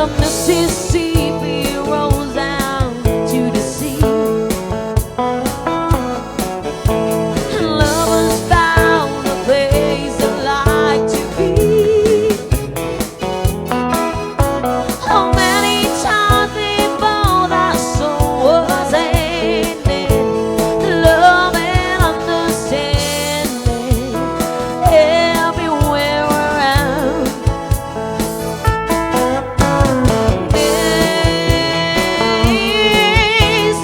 the Mississipi rolls down to the sea. And lovers found a place they like to be. How many times they both our soul was ended, love and understanding everywhere around.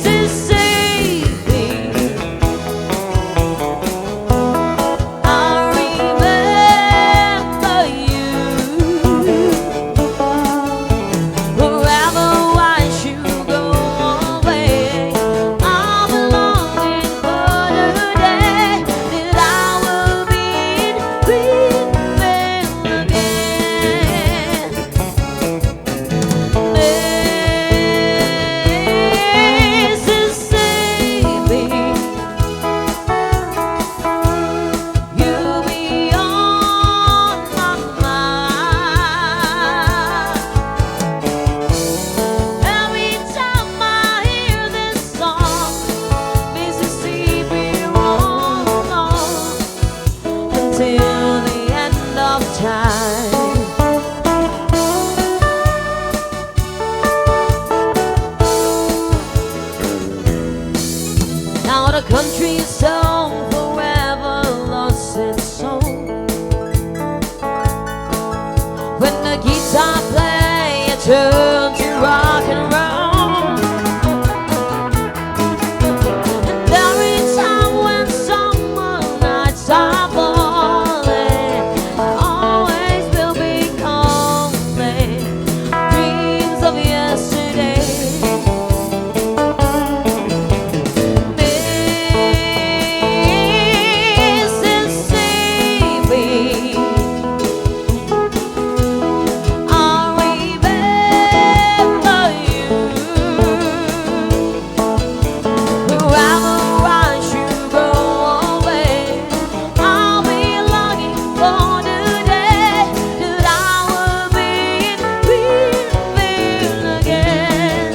Mississippi, I remember you. Wherever once you go away, I'll be longing for the day that I will be in Greenville again. Mississippi, you'll be on my mind. Every time I hear this song, Mississippi rolls on until the end of time. Now the country song forever lost its soul. When the guitar player turned to rock and roll, and every time when summer nights are falling, I always will be calling dreams of yesterday. Mississippi, I remember you. Wherever once you go away, I'll be longing for the day that I will be in Greenville again.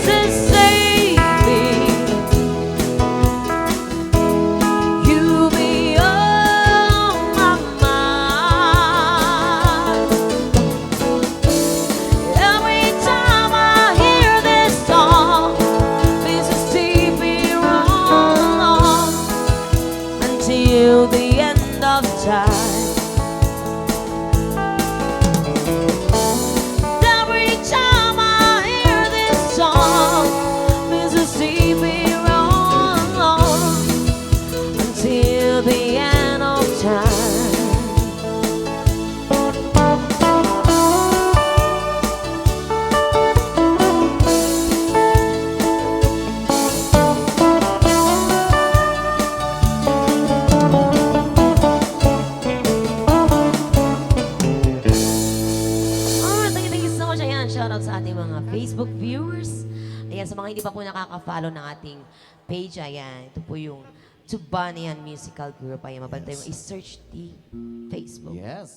Mississippi, you'll be on my mind. Every time I hear this song, Mississippi roll on until the end of time. Every time I hear this song, Mississippi roll on until the end of time. Alright, thank you so much. Ayan, shoutout sa ating mga Facebook viewers. Ayan, sa mga hindi pa po nakaka-follow ng ating page, ayan, ito po yung Tubanian Musical Group. Ayan, mabantay mo i-search the Facebook. Yes.